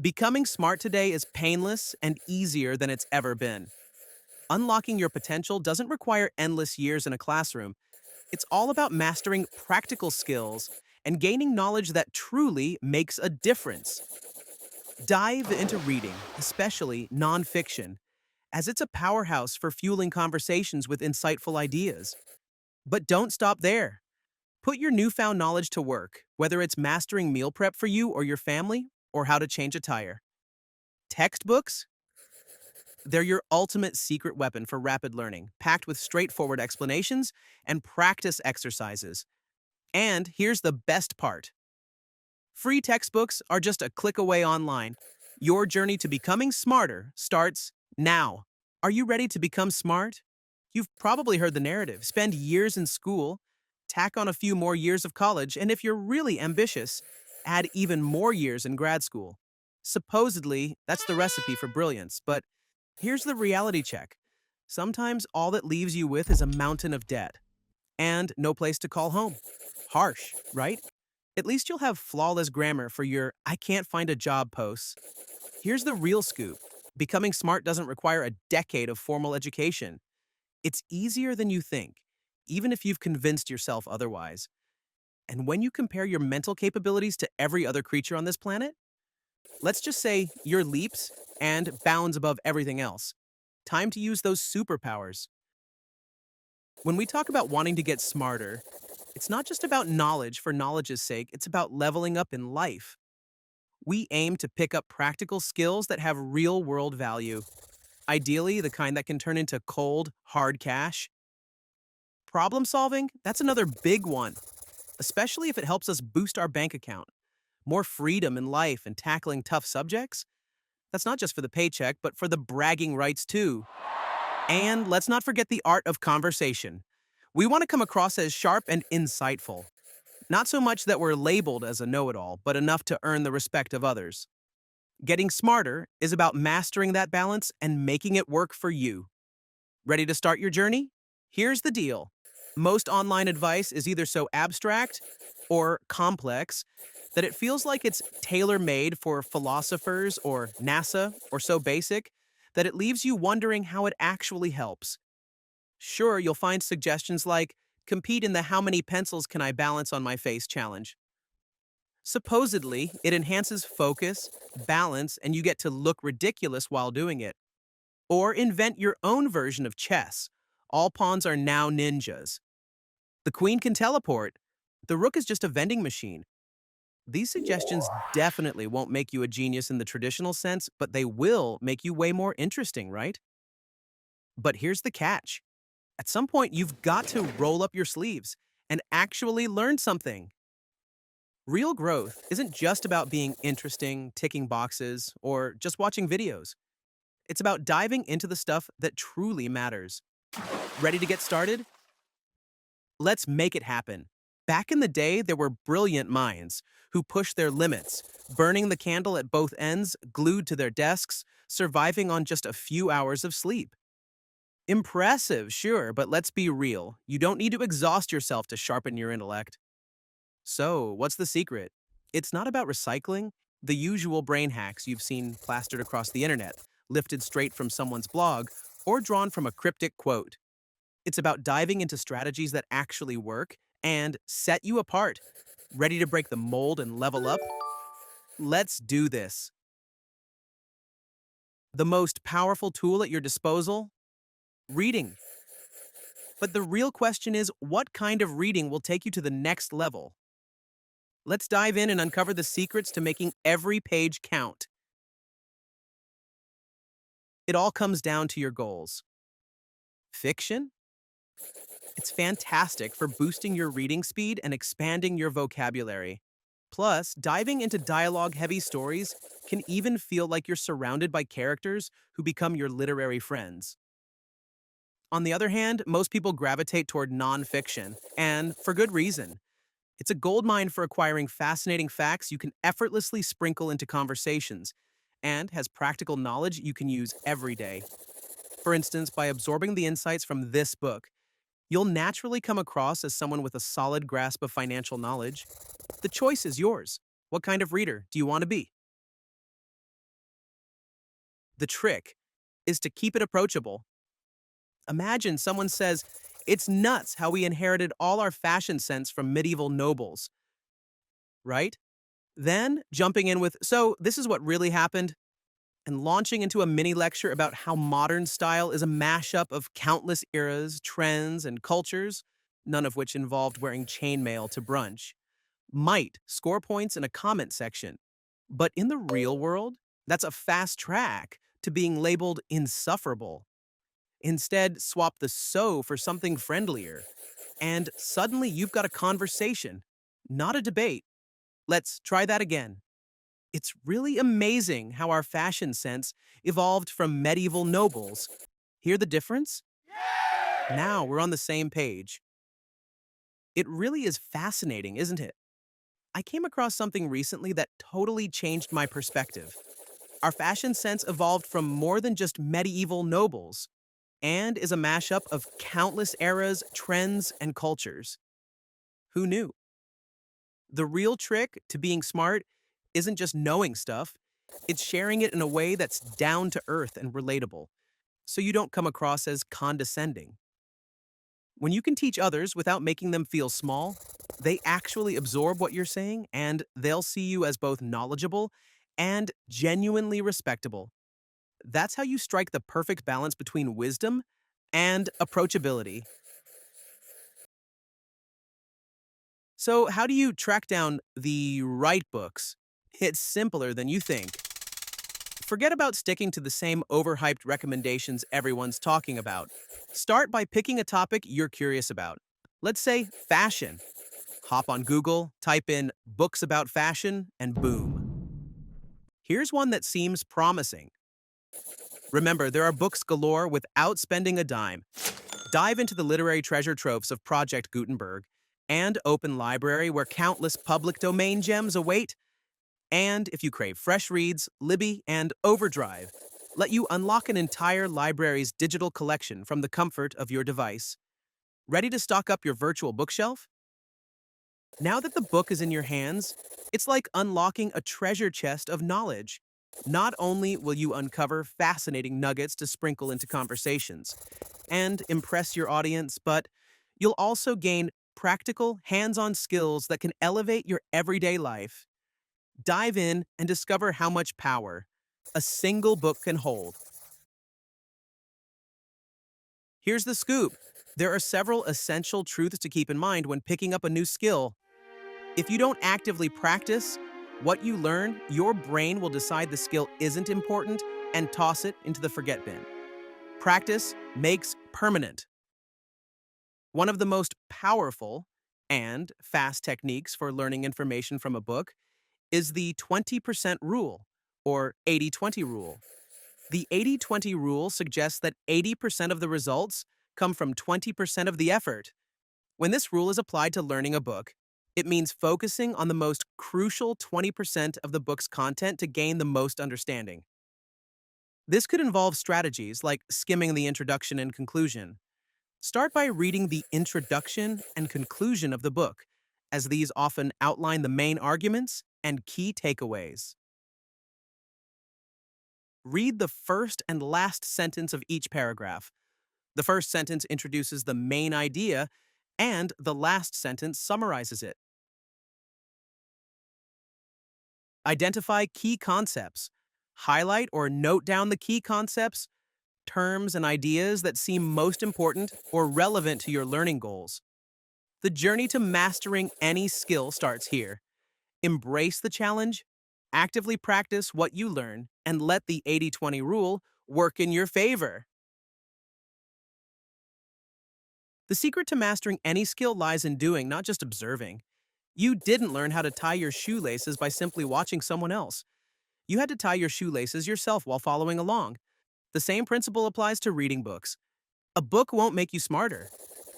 Becoming smart today is painless and easier than it's ever been. Unlocking your potential doesn't require endless years in a classroom. It's all about mastering practical skills and gaining knowledge that truly makes a difference. Dive into reading, especially nonfiction, as it's a powerhouse for fueling conversations with insightful ideas. But don't stop there. Put your newfound knowledge to work, whether it's mastering meal prep for you or your family, or how to change a tire. Textbooks? They're your ultimate secret weapon for rapid learning, packed with straightforward explanations and practice exercises. And here's the best part: free textbooks are just a click away online. Your journey to becoming smarter starts now. Are you ready to become smart? You've probably heard the narrative: spend years in school, tack on a few more years of college, and if you're really ambitious, add even more years in grad school. Supposedly, that's the recipe for brilliance, but here's the reality check. Sometimes all that leaves you with is a mountain of debt and no place to call home. Harsh, right? At least you'll have flawless grammar for your "I can't find a job" posts. Here's the real scoop: becoming smart doesn't require a decade of formal education. It's easier than you think, even if you've convinced yourself otherwise. And when you compare your mental capabilities to every other creature on this planet, let's just say you're leaps and bounds above everything else. Time to use those superpowers. When we talk about wanting to get smarter, it's not just about knowledge for knowledge's sake, it's about leveling up in life. We aim to pick up practical skills that have real world value, ideally, the kind that can turn into cold, hard cash. Problem solving? That's another big one, especially if it helps us boost our bank account. More freedom in life and tackling tough subjects? That's not just for the paycheck, but for the bragging rights too. And let's not forget the art of conversation. We want to come across as sharp and insightful. Not so much that we're labeled as a know it all, but enough to earn the respect of others. Getting smarter is about mastering that balance and making it work for you. Ready to start your journey? Here's the deal: most online advice is either so abstract or complex that it feels like it's tailor made for philosophers or NASA, or so basic that it leaves you wondering how it actually helps. Sure, you'll find suggestions like compete in the "how many pencils can I balance on my face" challenge. Supposedly, it enhances focus, balance, and you get to look ridiculous while doing it. Or invent your own version of chess. All pawns are now ninjas. The queen can teleport. The rook is just a vending machine. These suggestions definitely won't make you a genius in the traditional sense, but they will make you way more interesting, right? But here's the catch. At some point, you've got to roll up your sleeves and actually learn something. Real growth isn't just about being interesting, ticking boxes, or just watching videos. It's about diving into the stuff that truly matters. Ready to get started? Let's make it happen. Back in the day, there were brilliant minds who pushed their limits, burning the candle at both ends, glued to their desks, surviving on just a few hours of sleep. Impressive, sure, but let's be real. You don't need to exhaust yourself to sharpen your intellect. So, what's the secret? It's not about recycling the usual brain hacks you've seen plastered across the internet, lifted straight from someone's blog, or drawn from a cryptic quote. It's about diving into strategies that actually work and set you apart. Ready to break the mold and level up? Let's do this. The most powerful tool at your disposal? Reading. But the real question is, what kind of reading will take you to the next level? Let's dive in and uncover the secrets to making every page count. It all comes down to your goals. Fiction? It's fantastic for boosting your reading speed and expanding your vocabulary. Plus, diving into dialogue heavy stories can even feel like you're surrounded by characters who become your literary friends. On the other hand, most people gravitate toward nonfiction, and for good reason. It's a goldmine for acquiring fascinating facts you can effortlessly sprinkle into conversations, and has practical knowledge you can use every day. For instance, by absorbing the insights from this book, you'll naturally come across as someone with a solid grasp of financial knowledge. The choice is yours. What kind of reader do you want to be? The trick is to keep it approachable. Imagine someone says, "It's nuts how we inherited all our fashion sense from medieval nobles," right? Then jumping in with, "So, this is what really happened," and launching into a mini lecture about how modern style is a mashup of countless eras, trends, and cultures, none of which involved wearing chainmail to brunch, might score points in a comment section. But in the real world, that's a fast track to being labeled insufferable. Instead, swap the "so" for something friendlier, and suddenly you've got a conversation, not a debate. Let's try that again. It's really amazing how our fashion sense evolved from medieval nobles. Hear the difference? Now we're on the same page. It really is fascinating, isn't it? I came across something recently that totally changed my perspective. Our fashion sense evolved from more than just medieval nobles and is a mashup of countless eras, trends, and cultures. Who knew? The real trick to being smart isn't just knowing stuff, it's sharing it in a way that's down to earth and relatable, so you don't come across as condescending. When you can teach others without making them feel small, they actually absorb what you're saying and they'll see you as both knowledgeable and genuinely respectable. That's how you strike the perfect balance between wisdom and approachability. So, how do you track down the right books? It's simpler than you think. Forget about sticking to the same overhyped recommendations everyone's talking about. Start by picking a topic you're curious about. Let's say fashion. Hop on Google, type in books about fashion, and boom. Here's one that seems promising. Remember, there are books galore without spending a dime. Dive into the literary treasure troves of Project Gutenberg and Open Library, where countless public domain gems await. And if you crave fresh reads, Libby and Overdrive let you unlock an entire library's digital collection from the comfort of your device. Ready to stock up your virtual bookshelf? Now that the book is in your hands, it's like unlocking a treasure chest of knowledge. Not only will you uncover fascinating nuggets to sprinkle into conversations and impress your audience, but you'll also gain practical, hands-on skills that can elevate your everyday life. Dive in and discover how much power a single book can hold. Here's the scoop. There are several essential truths to keep in mind when picking up a new skill. If you don't actively practice what you learn, your brain will decide the skill isn't important and toss it into the forget bin. Practice makes permanent. One of the most powerful and fast techniques for learning information from a book is the 20% rule, or 80-20 rule. The 80-20 rule suggests that 80% of the results come from 20% of the effort. When this rule is applied to learning a book, it means focusing on the most crucial 20% of the book's content to gain the most understanding. This could involve strategies like skimming the introduction and conclusion. Start by reading the introduction and conclusion of the book, as these often outline the main arguments and key takeaways. Read the first and last sentence of each paragraph. The first sentence introduces the main idea, and the last sentence summarizes it. Identify key concepts. Highlight or note down the key concepts, terms, and ideas that seem most important or relevant to your learning goals. The journey to mastering any skill starts here. Embrace the challenge, actively practice what you learn, and let the 80-20 rule work in your favor. The secret to mastering any skill lies in doing, not just observing. You didn't learn how to tie your shoelaces by simply watching someone else. You had to tie your shoelaces yourself while following along. The same principle applies to reading books. A book won't make you smarter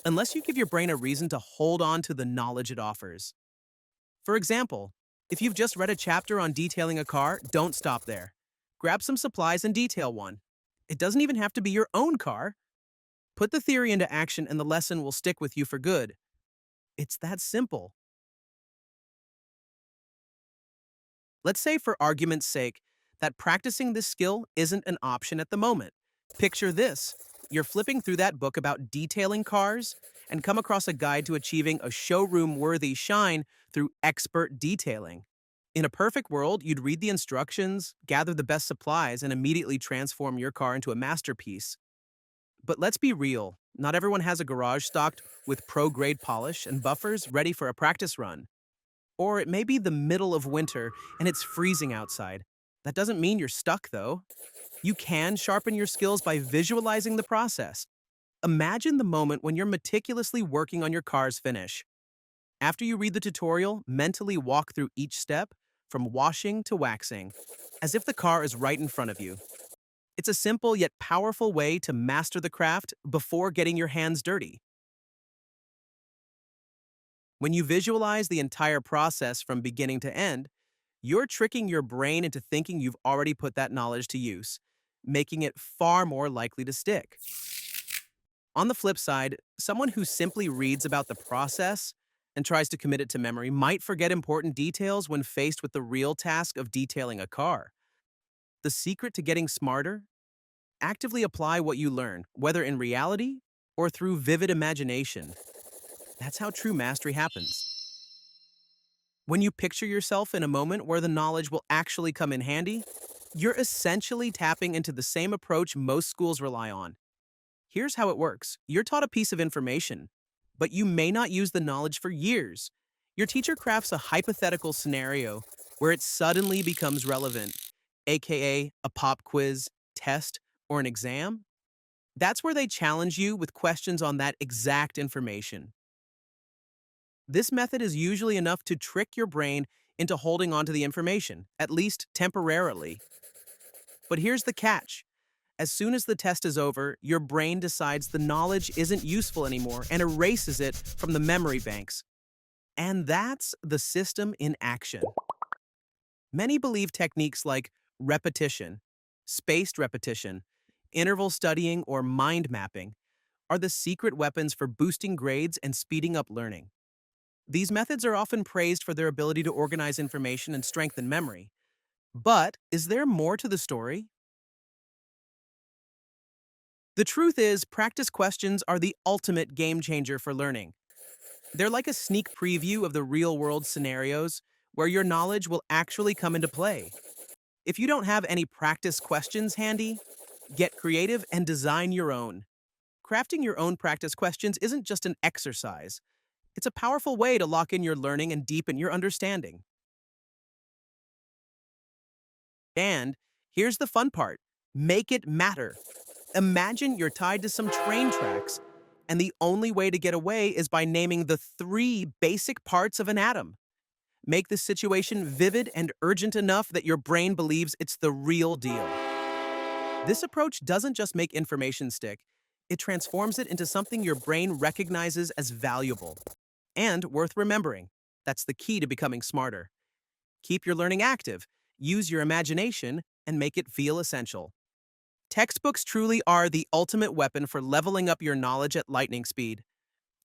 unless you give your brain a reason to hold on to the knowledge it offers. For example, if you've just read a chapter on detailing a car, don't stop there. Grab some supplies and detail one. It doesn't even have to be your own car. Put the theory into action and the lesson will stick with you for good. It's that simple. Let's say, for argument's sake, that practicing this skill isn't an option at the moment. Picture this. You're flipping through that book about detailing cars and come across a guide to achieving a showroom-worthy shine through expert detailing. In a perfect world, you'd read the instructions, gather the best supplies, and immediately transform your car into a masterpiece. But let's be real, not everyone has a garage stocked with pro-grade polish and buffers ready for a practice run. Or it may be the middle of winter and it's freezing outside. That doesn't mean you're stuck, though. You can sharpen your skills by visualizing the process. Imagine the moment when you're meticulously working on your car's finish. After you read the tutorial, mentally walk through each step, from washing to waxing, as if the car is right in front of you. It's a simple yet powerful way to master the craft before getting your hands dirty. When you visualize the entire process from beginning to end, you're tricking your brain into thinking you've already put that knowledge to use, making it far more likely to stick. On the flip side, someone who simply reads about the process and tries to commit it to memory might forget important details when faced with the real task of detailing a car. The secret to getting smarter? Actively apply what you learn, whether in reality or through vivid imagination. That's how true mastery happens. When you picture yourself in a moment where the knowledge will actually come in handy, you're essentially tapping into the same approach most schools rely on. Here's how it works. You're taught a piece of information, but you may not use the knowledge for years. Your teacher crafts a hypothetical scenario where it suddenly becomes relevant, aka a pop quiz, test, or an exam. That's where they challenge you with questions on that exact information. This method is usually enough to trick your brain into holding on to the information, at least temporarily. But here's the catch. As soon as the test is over, your brain decides the knowledge isn't useful anymore and erases it from the memory banks. And that's the system in action. Many believe techniques like repetition, spaced repetition, interval studying, or mind mapping are the secret weapons for boosting grades and speeding up learning. These methods are often praised for their ability to organize information and strengthen memory. But is there more to the story? The truth is, practice questions are the ultimate game changer for learning. They're like a sneak preview of the real-world scenarios where your knowledge will actually come into play. If you don't have any practice questions handy, get creative and design your own. Crafting your own practice questions isn't just an exercise. It's a powerful way to lock in your learning and deepen your understanding. And here's the fun part. Make it matter. Imagine you're tied to some train tracks, and the only way to get away is by naming the three basic parts of an atom. Make the situation vivid and urgent enough that your brain believes it's the real deal. This approach doesn't just make information stick, it transforms it into something your brain recognizes as valuable and worth remembering. That's the key to becoming smarter. Keep your learning active, use your imagination, and make it feel essential. Textbooks truly are the ultimate weapon for leveling up your knowledge at lightning speed.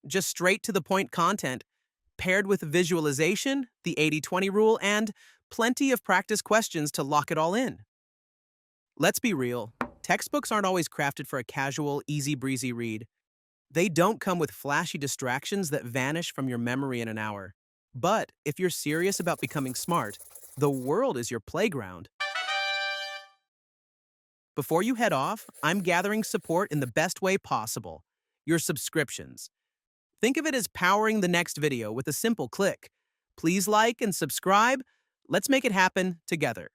Just straight to the point content, paired with visualization, the 80-20 rule, and plenty of practice questions to lock it all in. Let's be real, textbooks aren't always crafted for a casual, easy-breezy read. They don't come with flashy distractions that vanish from your memory in an hour. But if you're serious about becoming smart, the world is your playground. Before you head off, I'm gathering support in the best way possible. Your subscriptions. Think of it as powering the next video with a simple click. Please like and subscribe. Let's make it happen together.